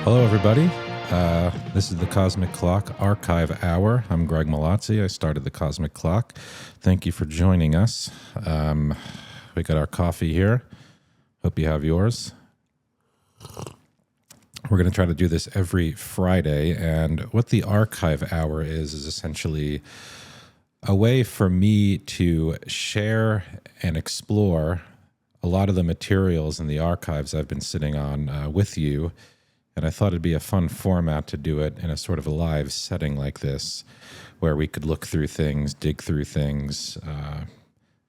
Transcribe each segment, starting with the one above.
Hello, everybody. This is the Cosmic Clock Archive Hour. I'm Greg Malazzi. I started the Cosmic Clock. Thank you for joining us. We got our coffee here. Hope you have yours. We're going to try to do this every Friday, and what the Archive Hour is essentially a way for me to share and explore a lot of the materials in the archives I've been sitting on with you. And I thought it'd be a fun format to do it in a sort of a live setting like this, where we could look through things, dig through things,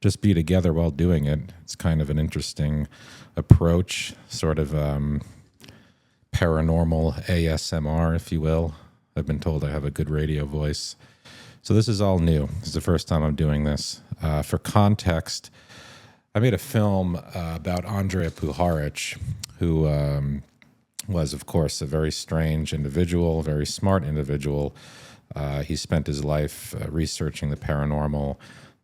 just be together while doing it. It's kind of an interesting approach, sort of paranormal ASMR, if you will. I've been told I have a good radio voice. So this is all new. This is the first time I'm doing this. For context, I made a film about Andrija Puharich, who was, of course, a very strange individual, very smart individual. He spent his life researching the paranormal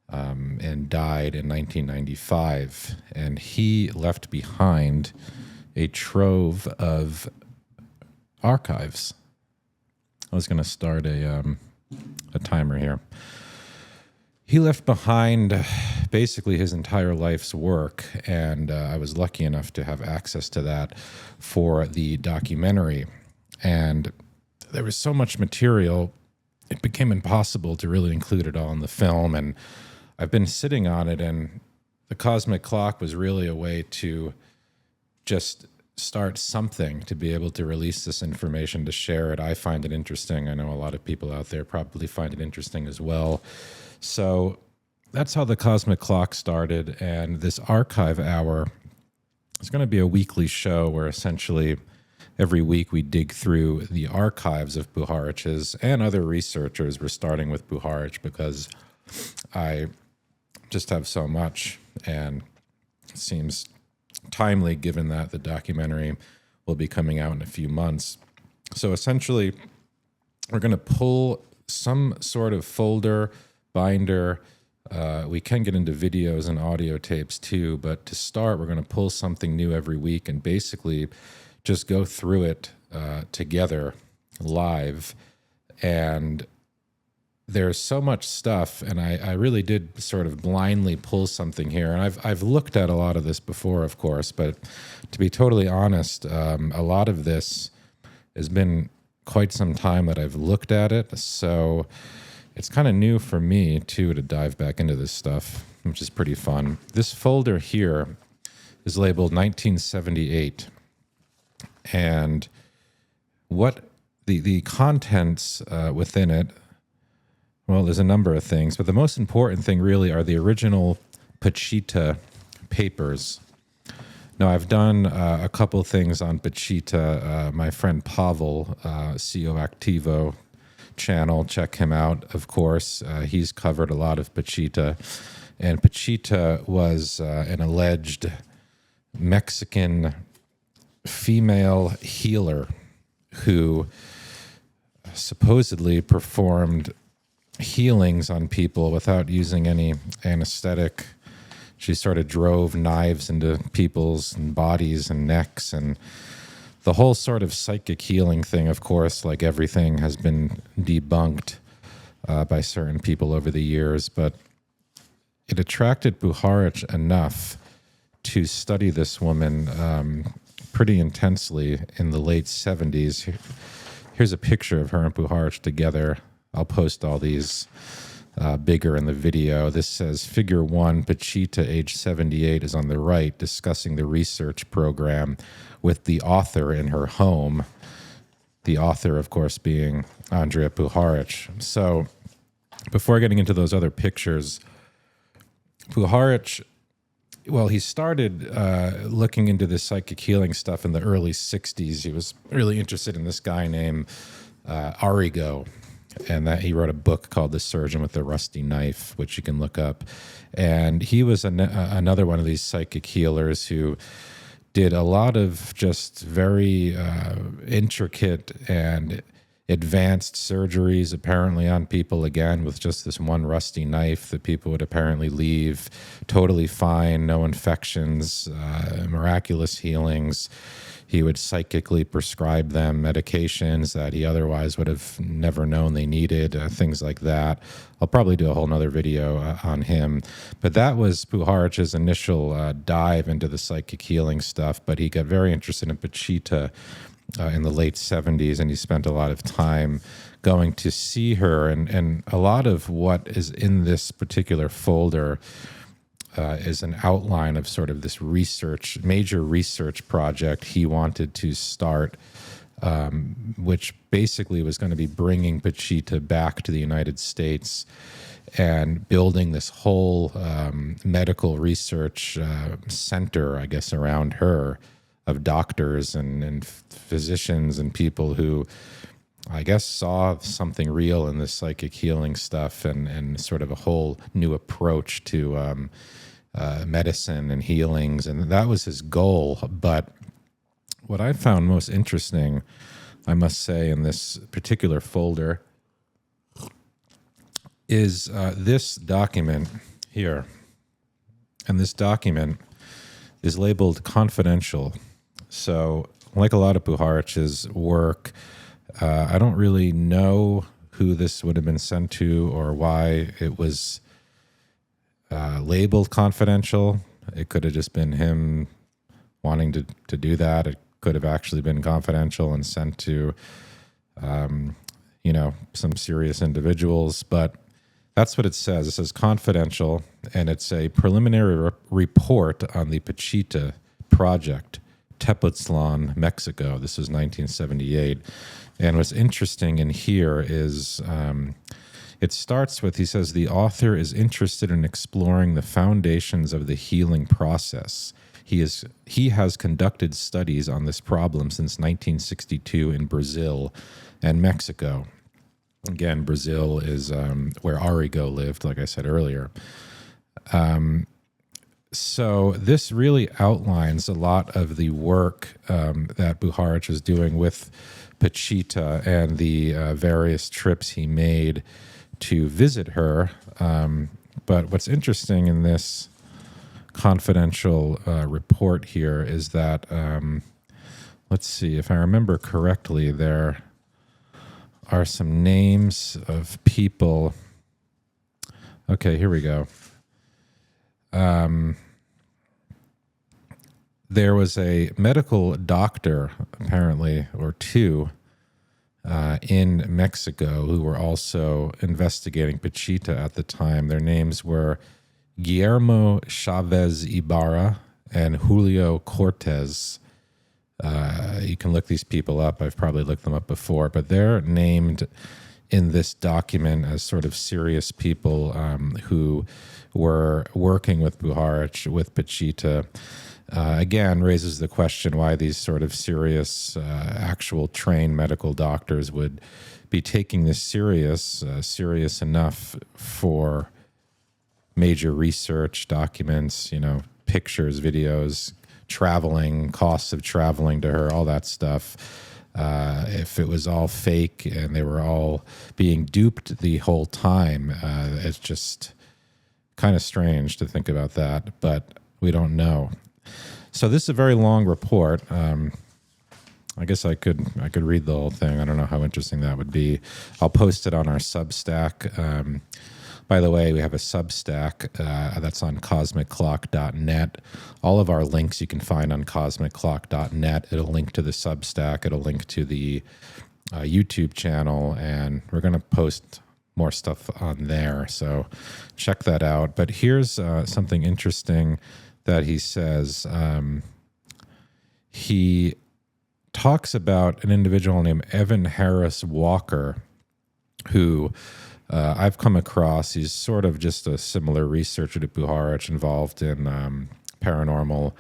and died in 1995. And he left behind a trove of archives. I was going to start a timer here. He left behind basically his entire life's work, and I was lucky enough to have access to that for the documentary. And there was so much material, it became impossible to really include it all in the film. And I've been sitting on it, and the Cosmic Clock was really a way to just start something, to be able to release this information, to share it. I find it interesting. I know a lot of people out there probably find it interesting as well. So that's how the Cosmic Clock started, and this archive hour is going to be a weekly show where essentially every week we dig through the archives of Puharich's and other researchers. We're starting with Puharich because I just have so much, and it seems timely given that the documentary will be coming out in a few months. So essentially, we're going to pull some sort of folder, binder. We can get into videos and audio tapes too, but to start, we're going to pull something new every week and basically just go through it together live. And there's so much stuff, and I really did sort of blindly pull something here. And I've looked at a lot of this before, of course, but to be totally honest, a lot of this has been quite some time that I've looked at it. So it's kind of new for me, too, to dive back into this stuff, which is pretty fun. This folder here is labeled 1978. And what the contents within it, well, there's a number of things, but the most important thing really are the original Pachita papers. Now, I've done a couple things on Pachita. My friend Pavel, CO Activo channel, check him out, of course. He's covered a lot of Pachita, and Pachita was an alleged Mexican female healer who supposedly performed healings on people without using any anesthetic. She sort of drove knives into people's bodies and necks, and the whole sort of psychic healing thing, of course, like everything, has been debunked by certain people over the years, but it attracted Puharich enough to study this woman pretty intensely in the late 70s. Here's a picture of her and Puharich together. I'll post all these bigger in the video. This says, Figure 1, Pachita, age 78, is on the right, discussing the research program with the author in her home. The author, of course, being Andrija Puharich. So before getting into those other pictures, Puharich, well, he started looking into this psychic healing stuff in the early 60s. He was really interested in this guy named Arrigo, and that he wrote a book called The Surgeon with the Rusty Knife, which you can look up. And he was another one of these psychic healers who did a lot of just very intricate and advanced surgeries, apparently, on people, again, with just this one rusty knife that people would apparently leave totally fine, no infections, miraculous healings. he would psychically prescribe them medications that he otherwise would have never known they needed, things like that. I'll probably do a whole nother video on him. But that was Puharich's initial dive into the psychic healing stuff, but he got very interested in Pachita in the late 70s, and he spent a lot of time going to see her. And a lot of what is in this particular folder is an outline of sort of this major research project he wanted to start, which basically was going to be bringing Pachita back to the United States and building this whole medical research center, I guess, around her, of doctors and physicians and people who, I guess, saw something real in this psychic healing stuff and sort of a whole new approach to medicine and healings. And that was his goal. But what I found most interesting, I must say, in this particular folder is this document here. And this document is labeled confidential. So, like a lot of Puharich's work, I don't really know who this would have been sent to or why it was labeled confidential. It could have just been him wanting to do that. It could have actually been confidential and sent to, some serious individuals. But that's what it says. It says confidential, and it's a preliminary report on the Pachita project, Tepoztlan, Mexico. This was 1978. And what's interesting in here is it starts with, he says, the author is interested in exploring the foundations of the healing process. He has conducted studies on this problem since 1962 in Brazil and Mexico. Again, Brazil is where Arrigo lived, like I said earlier. So this really outlines a lot of the work that Puharich was doing with Pachita and the various trips he made to visit her. But what's interesting in this confidential report here is that, let's see, if I remember correctly, there are some names of people. Okay, here we go. There was a medical doctor, apparently, or two, in Mexico who were also investigating Pachita at the time. Their names were Guillermo Chavez Ibarra and Julio Cortez. You can look these people up. I've probably looked them up before, but they're named in this document as sort of serious people who were working with Puharich, with Pachita. Again, raises the question why these sort of serious, actual trained medical doctors would be taking this serious enough for major research documents, pictures, videos, traveling, costs of traveling to her, all that stuff. If it was all fake and they were all being duped the whole time, it's just kind of strange to think about that, but we don't know. So this is a very long report. I guess I could read the whole thing. I don't know how interesting that would be. I'll post it on our Substack. By the way, we have a Substack that's on cosmicclock.net. All of our links you can find on cosmicclock.net. It'll link to the Substack. It'll link to the YouTube channel, and we're going to post more stuff on there. So check that out. But here's something interesting that he says. He talks about an individual named Evan Harris Walker, who I've come across. He's sort of just a similar researcher to Puharich, involved in paranormal,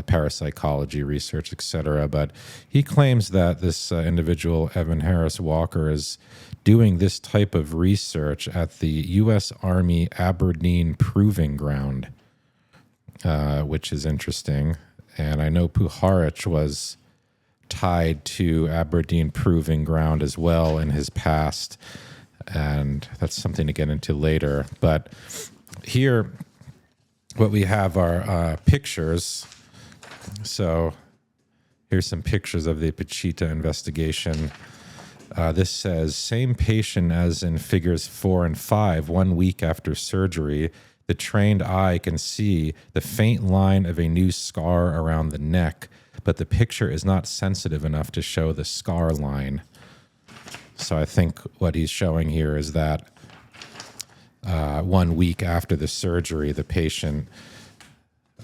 parapsychology research, etc. But he claims that this individual, Evan Harris Walker, is doing this type of research at the U.S. Army Aberdeen Proving Ground, which is interesting. And I know Puharich was tied to Aberdeen Proving Ground as well in his past, and that's something to get into later. But here, what we have are pictures. So Here's some pictures of the Pachita investigation. This says, same patient as in figures 4 and 5, 1 week after surgery. The trained eye can see the faint line of a new scar around the neck, but the picture is not sensitive enough to show the scar line. So I think what he's showing here is that 1 week after the surgery, the patient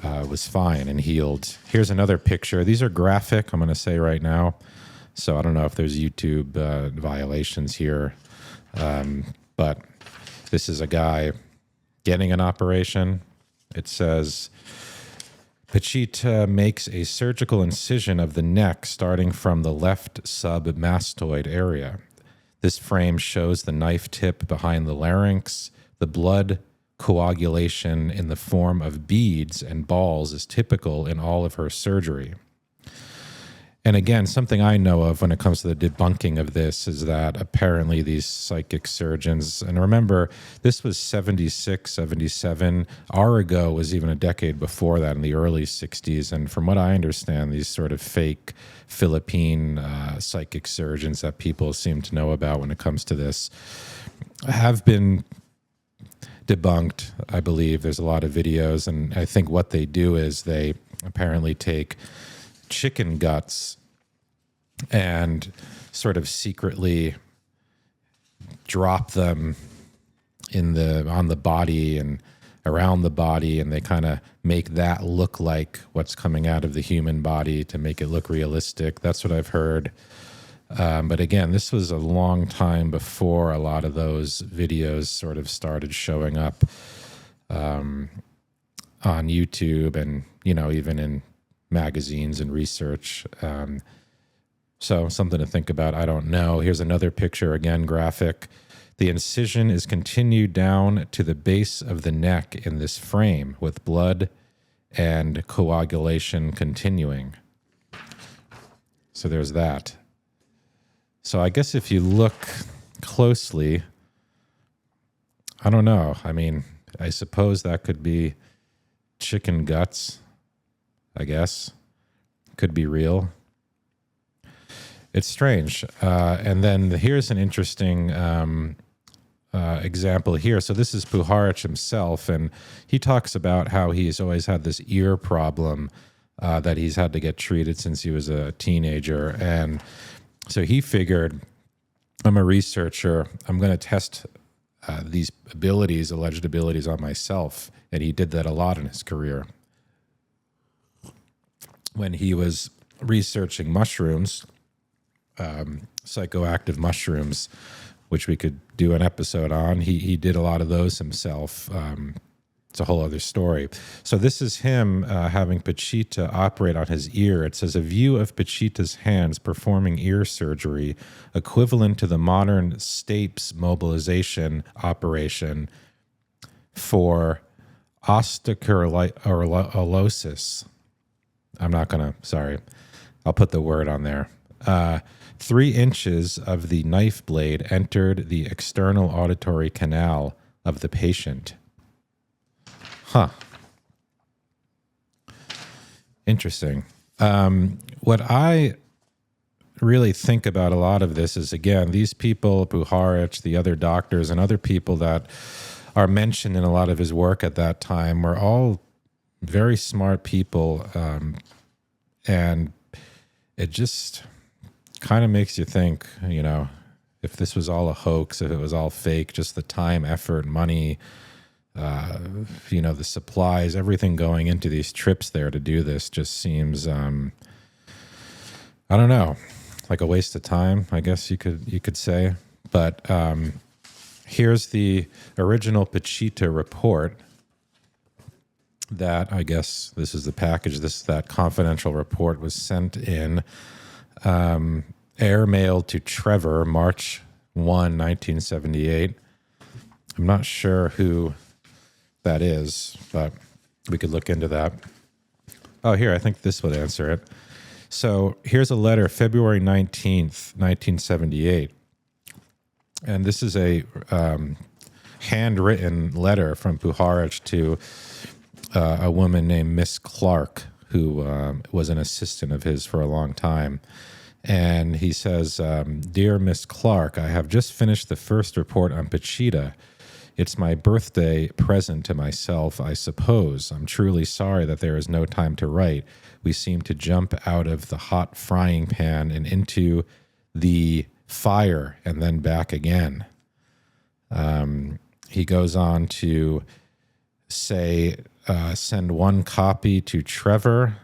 was fine and healed. Here's another picture. These are graphic, I'm going to say right now. So I don't know if there's YouTube violations here. But this is a guy getting an operation. It says, Pachita makes a surgical incision of the neck starting from the left submastoid area. This frame shows the knife tip behind the larynx. The blood coagulation in the form of beads and balls is typical in all of her surgery. And again, something I know of when it comes to the debunking of this is that apparently these psychic surgeons, and remember, this was 76, 77. Arago was even a decade before that in the early 60s. And from what I understand, these sort of fake Philippine psychic surgeons that people seem to know about when it comes to this have been debunked, I believe. There's a lot of videos, and I think what they do is they apparently take chicken guts and sort of secretly drop them on the body and around the body, and they kind of make that look like what's coming out of the human body to make it look realistic. That's what I've heard. But again, this was a long time before a lot of those videos sort of started showing up on YouTube and, even in magazines and research. So something to think about. I don't know. Here's another picture, again, graphic. The incision is continued down to the base of the neck in this frame with blood and coagulation continuing. So there's that. So I guess if you look closely, I don't know. I mean, I suppose that could be chicken guts, I guess. Could be real. It's strange. And then here's an interesting example here. So this is Puharich himself, and he talks about how he's always had this ear problem that he's had to get treated since he was a teenager. And so he figured, I'm a researcher, I'm going to test these abilities, alleged abilities, on myself. And he did that a lot in his career. When he was researching mushrooms, psychoactive mushrooms, which we could do an episode on, he did a lot of those himself. It's a whole other story. So this is him having Pachita operate on his ear. It says, a view of Pachita's hands performing ear surgery equivalent to the modern stapes mobilization operation for osteochondrosis. I'm not going to, sorry. I'll put the word on there. 3 inches of the knife blade entered the external auditory canal of the patient. Huh. Interesting. What I really think about a lot of this is, again, these people, Puharich, the other doctors, and other people that are mentioned in a lot of his work at that time were all very smart people. And it just kind of makes you think, if this was all a hoax, if it was all fake, just the time, effort, money, the supplies, everything going into these trips there to do this just seems, I don't know, like a waste of time, I guess you could say. But here's the original Pachita report that, I guess this is the package, that confidential report was sent in, airmailed to Trevor, March 1, 1978. I'm not sure who that is, but we could look into that. Oh, here, I think this would answer it. So here's a letter, February 19th, 1978. And this is a handwritten letter from Puharich to a woman named Miss Clark, who was an assistant of his for a long time. And he says, "Dear Miss Clark, I have just finished the first report on Pachita. It's my birthday present to myself, I suppose. I'm truly sorry that there is no time to write. We seem to jump out of the hot frying pan and into the fire and then back again." He goes on to say, send one copy to Trevor.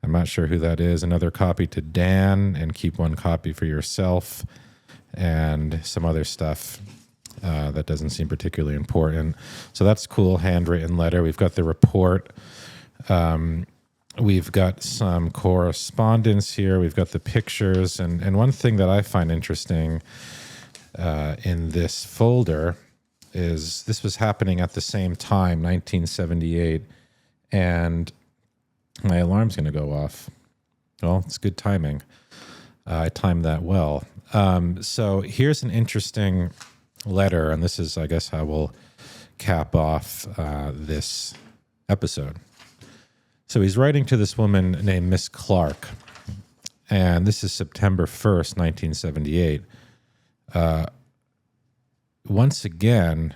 I'm not sure who that is. Another copy to Dan, and keep one copy for yourself, and some other stuff that doesn't seem particularly important. So that's cool, handwritten letter. We've got the report. We've got some correspondence here. We've got the pictures. And one thing that I find interesting in this folder is this was happening at the same time, 1978, and my alarm's going to go off. Well, it's good timing. I timed that well. So here's an interesting letter, and this is, I guess, how we'll cap off this episode. So he's writing to this woman named Miss Clark, and this is September 1st, 1978. Once again,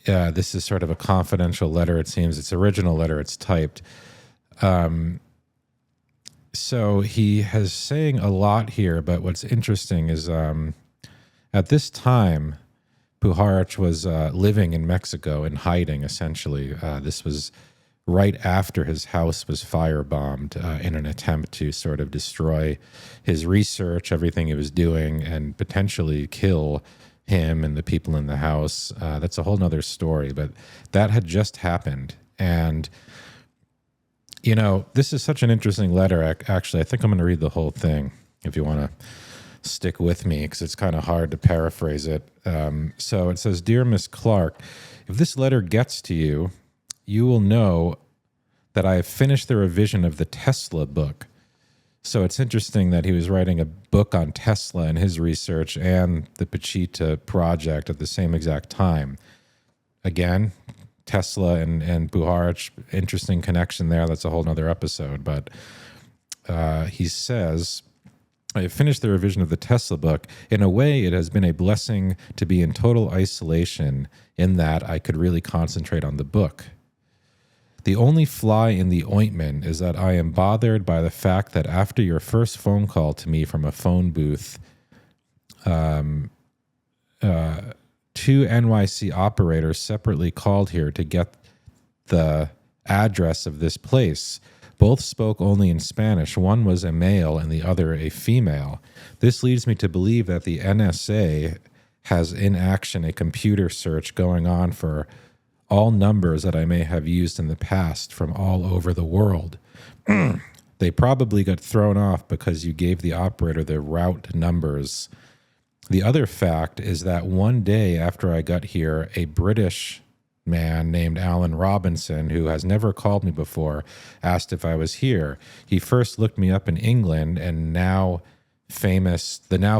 this is sort of a confidential letter, it seems. It's original letter, it's typed. So he has saying a lot here, but what's interesting is at this time, Puharich was living in Mexico in hiding, essentially. This was right after his house was firebombed in an attempt to sort of destroy his research, everything he was doing, and potentially kill him and the people in the house. That's a whole nother story, but that had just happened. And, you know, this is such an interesting letter. Actually, I think I'm going to read the whole thing if you want to stick with me, because it's kind of hard to paraphrase it. So it says, "Dear Miss Clark, if this letter gets to you, you will know that I have finished the revision of the Tesla book." So it's interesting that he was writing a book on Tesla and his research and the Pachita project at the same exact time. Again, Tesla and Puharich, interesting connection there. That's a whole nother episode. But he says, "I have finished the revision of the Tesla book. In a way, it has been a blessing to be in total isolation in that I could really concentrate on the book. The only fly in the ointment is that I am bothered by the fact that after your first phone call to me from a phone booth, two NYC operators separately called here to get the address of this place. Both spoke only in Spanish. One was a male and the other a female. This leads me to believe that the NSA has in action a computer search going on for all numbers that I may have used in the past from all over the world. They probably got thrown off because you gave the operator the route numbers. The other fact is that one day after I got here, a British man named Alan Robinson, who has never called me before, asked if I was here. He first looked me up in England and the now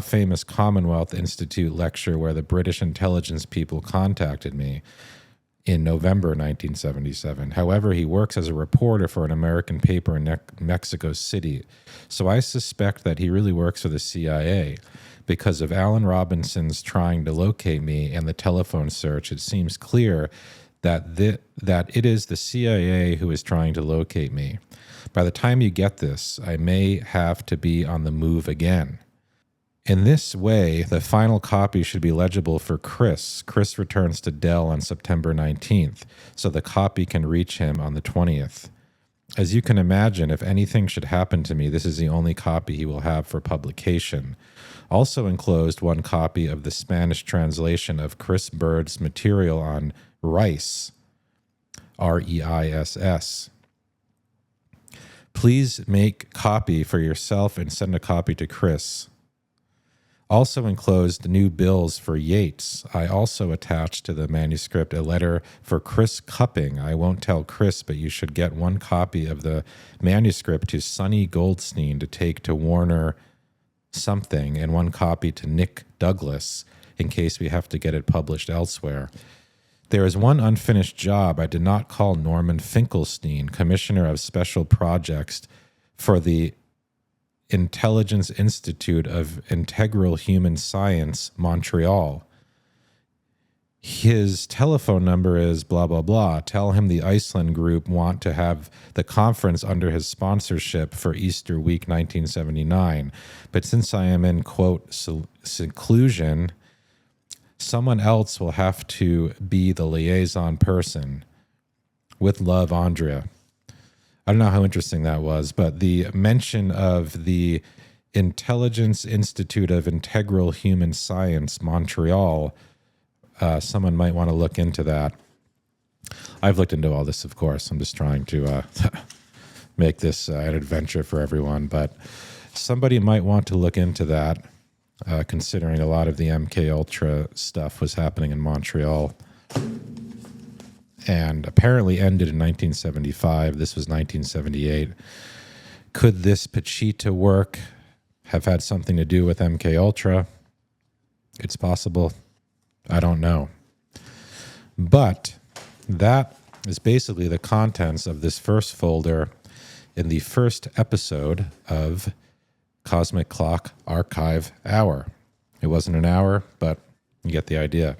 famous Commonwealth Institute lecture where the British intelligence people contacted me in November 1977. However, he works as a reporter for an American paper in Mexico City. So I suspect that he really works for the CIA. Because of Alan Robinson's trying to locate me and the telephone search, it seems clear that it is the CIA who is trying to locate me. By the time you get this, I may have to be on the move again. In this way, the final copy should be legible for Chris. Chris returns to Dell on September 19th, so the copy can reach him on the 20th. As you can imagine, if anything should happen to me, this is the only copy he will have for publication. Also enclosed one copy of the Spanish translation of Chris Bird's material on rice, R-E-I-S-S. Please make copy for yourself and send a copy to Chris. Also enclosed new bills for Yates. I also attached to the manuscript a letter for Chris Cupping. I won't tell Chris, but you should get one copy of the manuscript to Sonny Goldstein to take to Warner something, and one copy to Nick Douglas in case we have to get it published elsewhere. There is one unfinished job I did not call Norman Finkelstein, Commissioner of Special Projects for the Intelligence Institute of Integral Human Science, Montreal. His telephone number is blah, blah, blah. Tell him the Iceland group want to have the conference under his sponsorship for Easter week 1979. But since I am in, quote, seclusion, someone else will have to be the liaison person. With love, Andrija. I don't know how interesting that was, but the mention of the Intelligence Institute of Integral Human Science, Montreal, someone might want to look into that. I've looked into all this, of course. I'm just trying to make this an adventure for everyone, but somebody might want to look into that, considering a lot of the MK Ultra stuff was happening in Montreal and apparently ended in 1975. This was 1978. Could this Pachita work have had something to do with MK Ultra? It's possible. I don't know. But that is basically the contents of this first folder in the first episode of Cosmic Clock Archive Hour. It wasn't an hour, but you get the idea.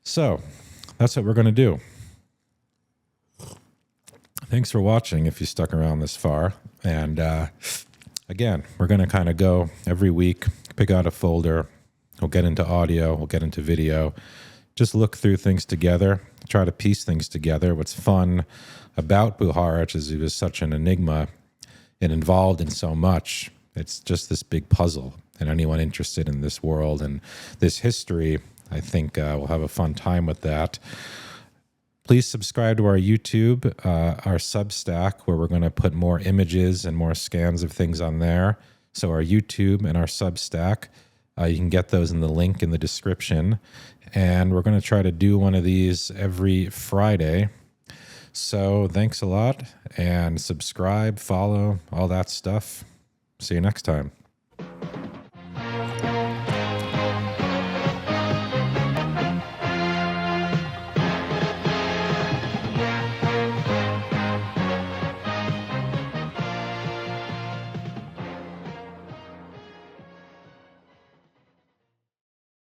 So that's what we're going to do. Thanks for watching if you stuck around this far. And again, we're going to kind of go every week, pick out a folder. We'll get into audio. We'll get into video. Just look through things together, try to piece things together. What's fun about Puharich is he was such an enigma and involved in so much. It's just this big puzzle. And anyone interested in this world and this history, I think will have a fun time with that. Please subscribe to our YouTube, our Substack, where we're going to put more images and more scans of things on there. So our YouTube and our Substack, you can get those in the link in the description. And we're going to try to do one of these every Friday. So thanks a lot, and subscribe, follow, all that stuff. See you next time.